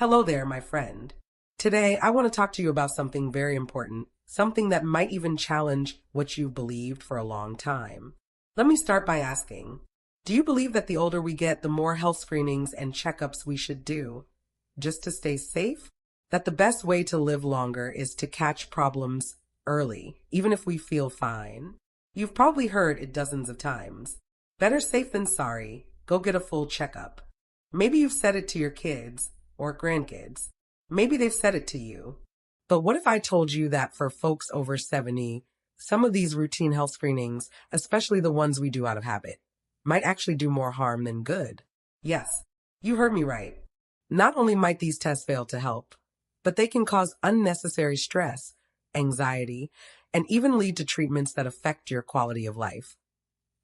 Hello there, my friend. Today, I want to talk to you about something very important, something that might even challenge what you've believed for a long time. Let me start by asking, do you believe that the older we get, the more health screenings and checkups we should do, just to stay safe? That the best way to live longer is to catch problems early, even if we feel fine? You've probably heard it dozens of times. Better safe than sorry. Go get a full checkup. Maybe you've said it to your kids or grandkids. Maybe they've said it to you. But what if I told you that for folks over 70, some of these routine health screenings, especially the ones we do out of habit, might actually do more harm than good? Yes, you heard me right. Not only might these tests fail to help, but they can cause unnecessary stress, anxiety, and even lead to treatments that affect your quality of life.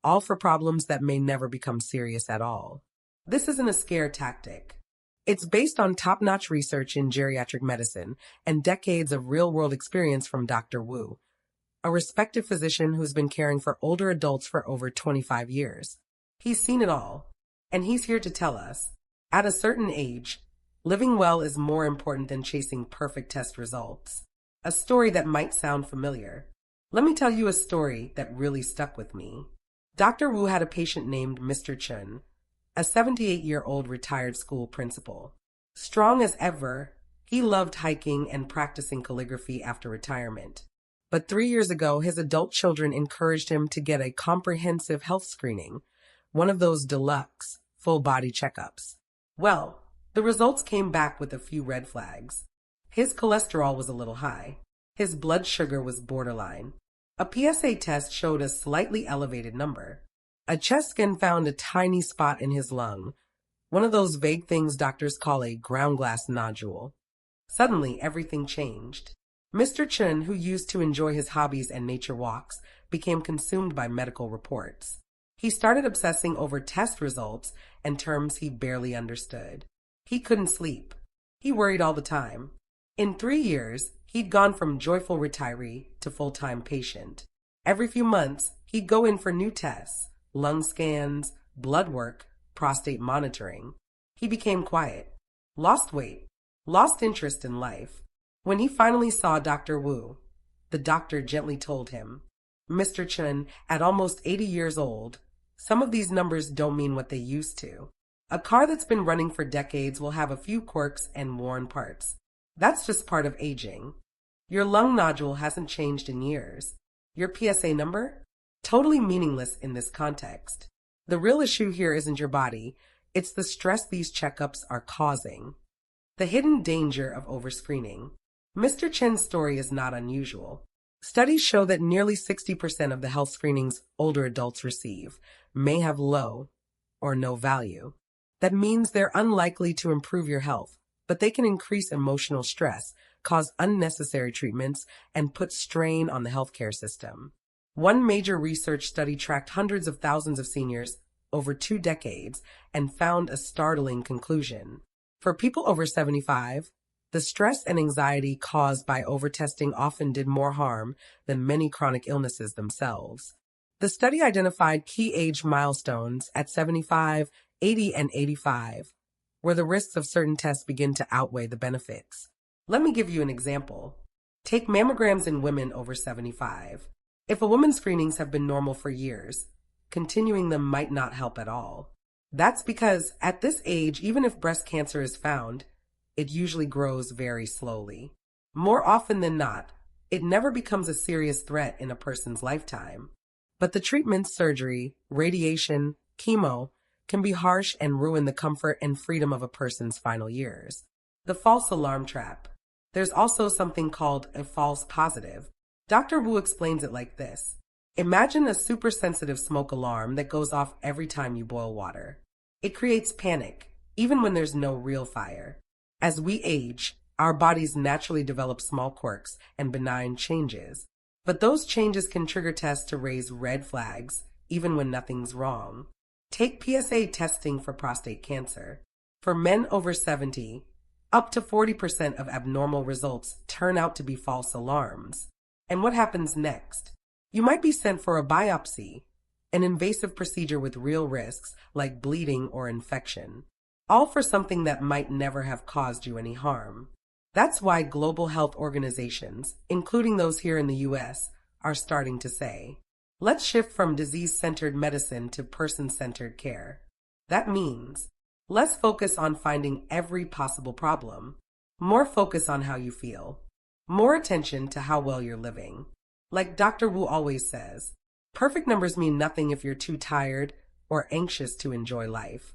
All for problems that may never become serious at all. This isn't a scare tactic. It's based on top-notch research in geriatric medicine and decades of real-world experience from Dr. Wu, a respected physician who's been caring for older adults for over 25 years. He's seen it all, and he's here to tell us, at a certain age, living well is more important than chasing perfect test results. A story that might sound familiar. Let me tell you a story that really stuck with me. Dr. Wu had a patient named Mr. Chun, a 78-year-old retired school principal. Strong as ever, he loved hiking and practicing calligraphy after retirement. But 3 years ago, his adult children encouraged him to get a comprehensive health screening, one of those deluxe, full-body checkups. Well, the results came back with a few red flags. His cholesterol was a little high. His blood sugar was borderline. A PSA test showed a slightly elevated number. A chest scan found a tiny spot in his lung, one of those vague things doctors call a ground glass nodule. Suddenly, everything changed. Mr. Chun, who used to enjoy his hobbies and nature walks, became consumed by medical reports. He started obsessing over test results and terms he barely understood. He couldn't sleep. He worried all the time. In 3 years, he'd gone from joyful retiree to full-time patient. Every few months, he'd go in for new tests, lung scans, blood work, prostate monitoring. He became quiet, lost weight, lost interest in life. When he finally saw Dr. Wu, the doctor gently told him, "Mr. Chun, at almost 80 years old, some of these numbers don't mean what they used to. A car that's been running for decades will have a few quirks and worn parts. That's just part of aging. Your lung nodule hasn't changed in years. Your PSA number? Totally meaningless in this context. The real issue here isn't your body, it's the stress these checkups are causing." The hidden danger of overscreening. Mr. Chen's story is not unusual. Studies show that nearly 60% of the health screenings older adults receive may have low or no value. That means they're unlikely to improve your health, but they can increase emotional stress, cause unnecessary treatments, and put strain on the healthcare system. One major research study tracked hundreds of thousands of seniors over 2 decades and found a startling conclusion. For people over 75, the stress and anxiety caused by overtesting often did more harm than many chronic illnesses themselves. The study identified key age milestones at 75, 80, and 85, where the risks of certain tests begin to outweigh the benefits. Let me give you an example. Take mammograms in women over 75. If a woman's screenings have been normal for years, continuing them might not help at all. That's because at this age, even if breast cancer is found, it usually grows very slowly. More often than not, it never becomes a serious threat in a person's lifetime. But the treatments, surgery, radiation, chemo, can be harsh and ruin the comfort and freedom of a person's final years. The false alarm trap. There's also something called a false positive. Dr. Wu explains it like this. Imagine a super sensitive smoke alarm that goes off every time you boil water. It creates panic, even when there's no real fire. As we age, our bodies naturally develop small quirks and benign changes. But those changes can trigger tests to raise red flags, even when nothing's wrong. Take PSA testing for prostate cancer. For men over 70, up to 40% of abnormal results turn out to be false alarms. And what happens next? You might be sent for a biopsy, an invasive procedure with real risks like bleeding or infection. all for something that might never have caused you any harm. That's why global health organizations, including those here in the US, are starting to say, let's shift from disease-centered medicine to person-centered care. That means less focus on finding every possible problem, more focus on how you feel, more attention to how well you're living. Like Dr. Wu always says, perfect numbers mean nothing if you're too tired or anxious to enjoy life.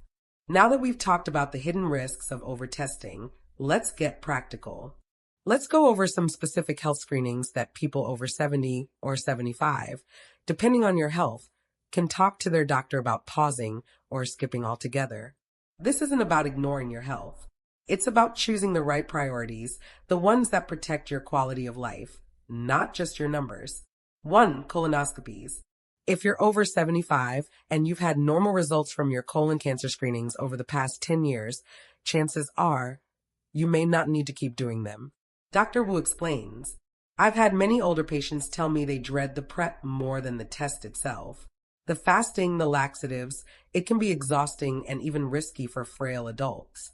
Now that we've talked about the hidden risks of overtesting, let's get practical. Let's go over some specific health screenings that people over 70 or 75, depending on your health, can talk to their doctor about pausing or skipping altogether. This isn't about ignoring your health. It's about choosing the right priorities, the ones that protect your quality of life, not just your numbers. 1. Colonoscopies. If you're over 75 and you've had normal results from your colon cancer screenings over the past 10 years, chances are you may not need to keep doing them. Dr. Wu explains, I've had many older patients tell me they dread the prep more than the test itself. The fasting, the laxatives, it can be exhausting and even risky for frail adults.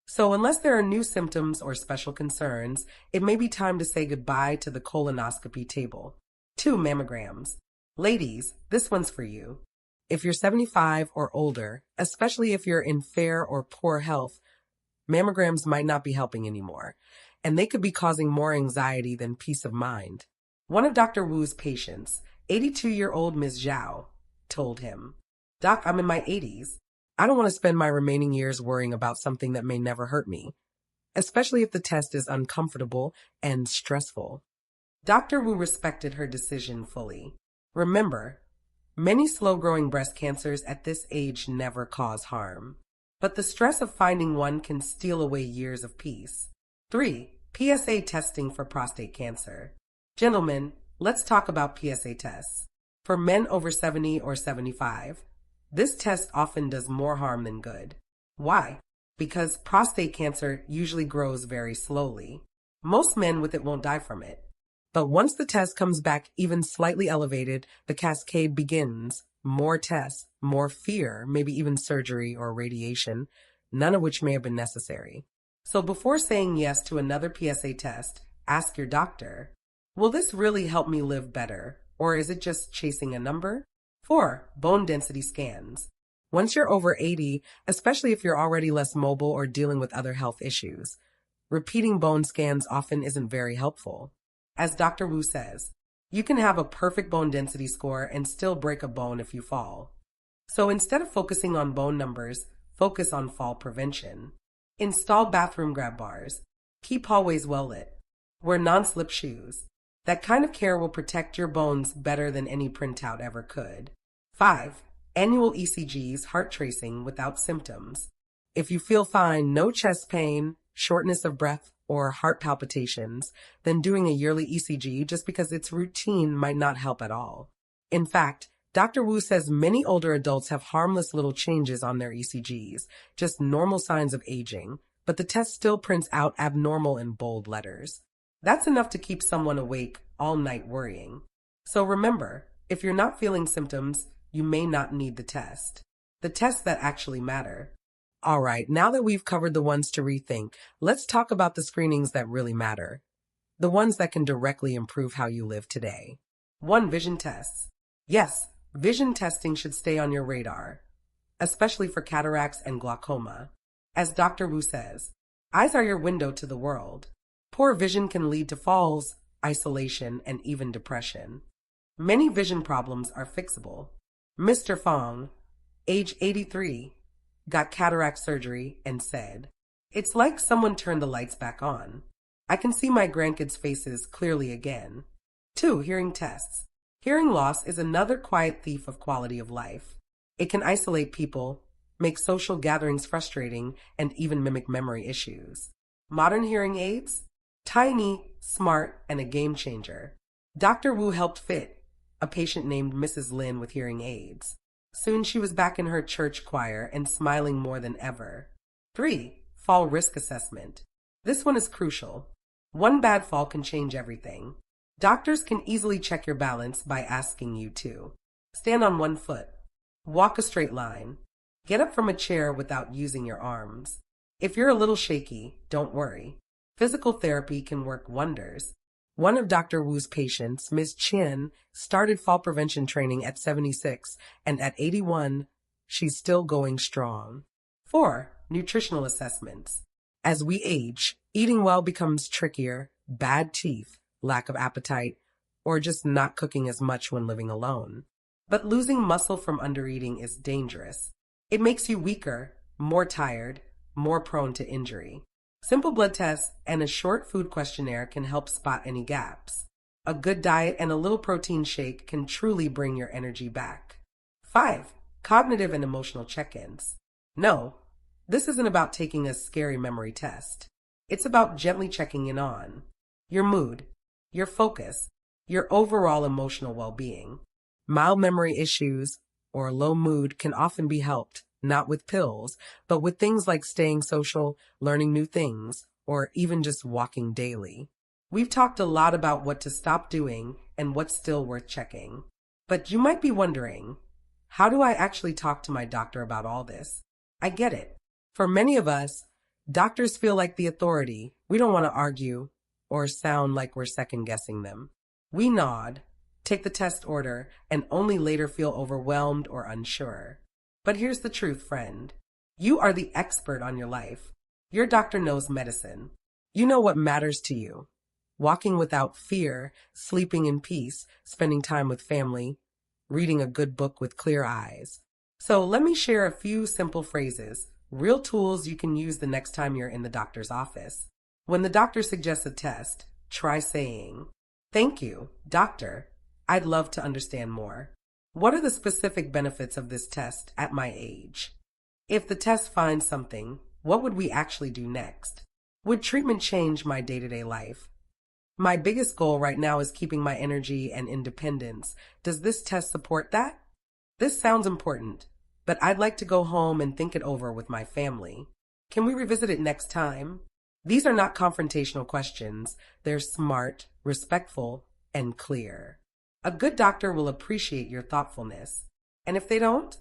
So unless there are new symptoms or special concerns, it may be time to say goodbye to the colonoscopy table. 2. Mammograms. Ladies, this one's for you. If you're 75 or older, especially if you're in fair or poor health, mammograms might not be helping anymore, and they could be causing more anxiety than peace of mind. One of Dr. Wu's patients, 82-year-old Ms. Zhao, told him, Doc, I'm in my 80s. I don't want to spend my remaining years worrying about something that may never hurt me, especially if the test is uncomfortable and stressful. Dr. Wu respected her decision fully. Remember, many slow-growing breast cancers at this age never cause harm, but the stress of finding one can steal away years of peace. 3. PSA testing for prostate cancer. Gentlemen, let's talk about PSA tests. For men over 70 or 75, this test often does more harm than good. Why? Because prostate cancer usually grows very slowly. Most men with it won't die from it. But once the test comes back even slightly elevated, the cascade begins. More tests, more fear, maybe even surgery or radiation, none of which may have been necessary. So before saying yes to another PSA test, ask your doctor, will this really help me live better, or is it just chasing a number? 4. Bone density scans. Once you're over 80, especially if you're already less mobile or dealing with other health issues, repeating bone scans often isn't very helpful. As Dr. Wu says, you can have a perfect bone density score and still break a bone if you fall. So instead of focusing on bone numbers, focus on fall prevention. Install bathroom grab bars. Keep hallways well lit. Wear non-slip shoes. That kind of care will protect your bones better than any printout ever could. 5. Annual ECGs, heart tracing without symptoms. If you feel fine, no chest pain, shortness of breath, or heart palpitations, then doing a yearly ECG just because it's routine might not help at all. In fact, Dr. Wu says many older adults have harmless little changes on their ECGs, just normal signs of aging, but the test still prints out abnormal in bold letters. That's enough to keep someone awake all night worrying. So remember, if you're not feeling symptoms, you may not need the test. The tests that actually matter. All right, now that we've covered the ones to rethink, let's talk about the screenings that really matter. The ones that can directly improve how you live today. 1. Vision tests. Yes, vision testing should stay on your radar, especially for cataracts and glaucoma. As Dr. Wu says, eyes are your window to the world. Poor vision can lead to falls, isolation, and even depression. Many vision problems are fixable. Mr. Fong, age 83, got cataract surgery and said, "It's like someone turned the lights back on. I can see my grandkids' faces clearly again." 2. Hearing tests. Hearing loss is another quiet thief of quality of life. It can isolate people, make social gatherings frustrating, and even mimic memory issues. Modern hearing aids? Tiny, smart, and a game changer. Dr. Wu helped fit a patient named Mrs. Lin with hearing aids. Soon she was back in her church choir and smiling more than ever. 3. Fall risk assessment. This one is crucial. One bad fall can change everything. Doctors can easily check your balance by asking you to stand on one foot, walk a straight line, Get up from a chair without using your arms. If you're a little shaky, don't worry. Physical therapy can work wonders. One of Dr. Wu's patients, Ms. Chin, started fall prevention training at 76, and at 81, she's still going strong. 4. Nutritional assessments. As we age, eating well becomes trickier. Bad teeth, lack of appetite, or just not cooking as much when living alone. But losing muscle from undereating is dangerous. It makes you weaker, more tired, more prone to injury. Simple blood tests and a short food questionnaire can help spot any gaps. A good diet and a little protein shake can truly bring your energy back. 5. Cognitive and emotional check-ins. No, this isn't about taking a scary memory test. It's about gently checking in on your mood, your focus, your overall emotional well-being. Mild memory issues or low mood can often be helped, not with pills, but with things like staying social, learning new things, or even just walking daily. We've talked a lot about what to stop doing and what's still worth checking. But you might be wondering, how do I actually talk to my doctor about all this? I get it. For many of us, doctors feel like the authority. We don't want to argue or sound like we're second-guessing them. We nod, take the test order, and only later feel overwhelmed or unsure. But here's the truth, friend. You are the expert on your life. Your doctor knows medicine. You know what matters to you. Walking without fear, sleeping in peace, spending time with family, reading a good book with clear eyes. So let me share a few simple phrases, real tools you can use the next time you're in the doctor's office. When the doctor suggests a test, try saying, "Thank you, doctor. I'd love to understand more. What are the specific benefits of this test at my age? If the test finds something, what would we actually do next? Would treatment change my day-to-day life? My biggest goal right now is keeping my energy and independence. Does this test support that? This sounds important, but I'd like to go home and think it over with my family. Can we revisit it next time?" These are not confrontational questions. They're smart, respectful, and clear. A good doctor will appreciate your thoughtfulness. And if they don't,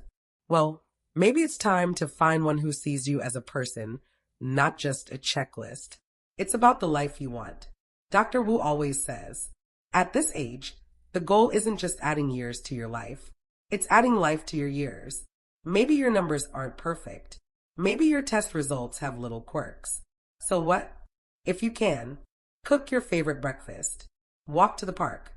well, maybe it's time to find one who sees you as a person, not just a checklist. It's about the life you want. Dr. Wu always says, at this age, the goal isn't just adding years to your life. It's adding life to your years. Maybe your numbers aren't perfect. Maybe your test results have little quirks. So what? If you can, cook your favorite breakfast. Walk to the park.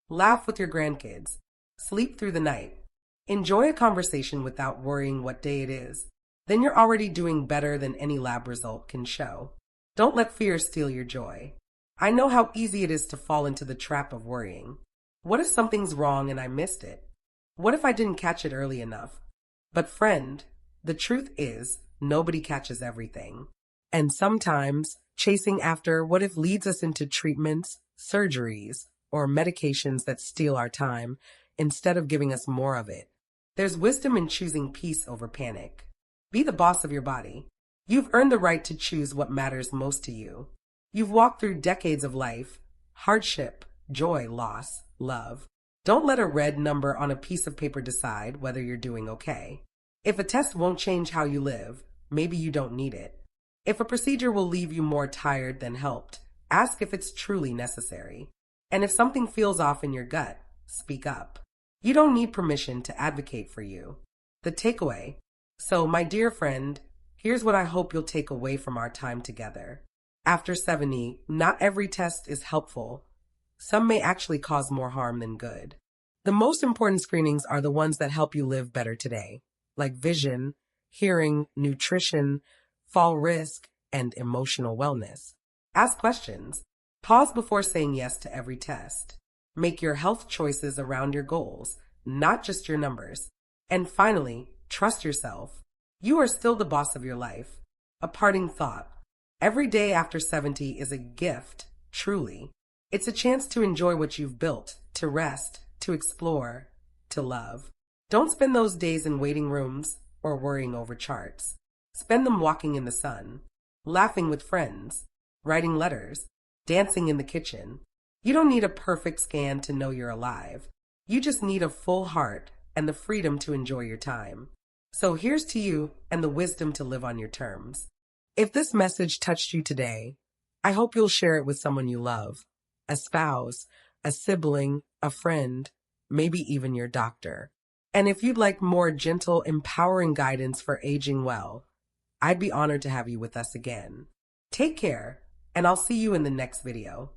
Laugh with your grandkids. Sleep through the night. Enjoy a conversation without worrying what day it is. Then you're already doing better than any lab result can show. Don't let fear steal your joy. I know how easy it is to fall into the trap of worrying. What if something's wrong and I missed it? What if I didn't catch it early enough? But friend, the truth is, nobody catches everything. And sometimes, chasing after what if leads us into treatments, surgeries, or medications that steal our time, instead of giving us more of it. There's wisdom in choosing peace over panic. Be the boss of your body. You've earned the right to choose what matters most to you. You've walked through decades of life, hardship, joy, loss, love. Don't let a red number on a piece of paper decide whether you're doing okay. If a test won't change how you live, maybe you don't need it. If a procedure will leave you more tired than helped, ask if it's truly necessary. And if something feels off in your gut, speak up. You don't need permission to advocate for you. The takeaway. So, my dear friend, here's what I hope you'll take away from our time together. After 70, not every test is helpful. Some may actually cause more harm than good. The most important screenings are the ones that help you live better today, like vision, hearing, nutrition, fall risk, and emotional wellness. Ask questions. Pause before saying yes to every test. Make your health choices around your goals, not just your numbers. And finally, trust yourself. You are still the boss of your life. A parting thought. Every day after 70 is a gift, truly. It's a chance to enjoy what you've built, to rest, to explore, to love. Don't spend those days in waiting rooms or worrying over charts. Spend them walking in the sun, laughing with friends, writing letters, dancing in the kitchen. You don't need a perfect scan to know you're alive. You just need a full heart and the freedom to enjoy your time. So here's to you and the wisdom to live on your terms. If this message touched you today, I hope you'll share it with someone you love, a spouse, a sibling, a friend, maybe even your doctor. And if you'd like more gentle, empowering guidance for aging well, I'd be honored to have you with us again. Take care, and I'll see you in the next video.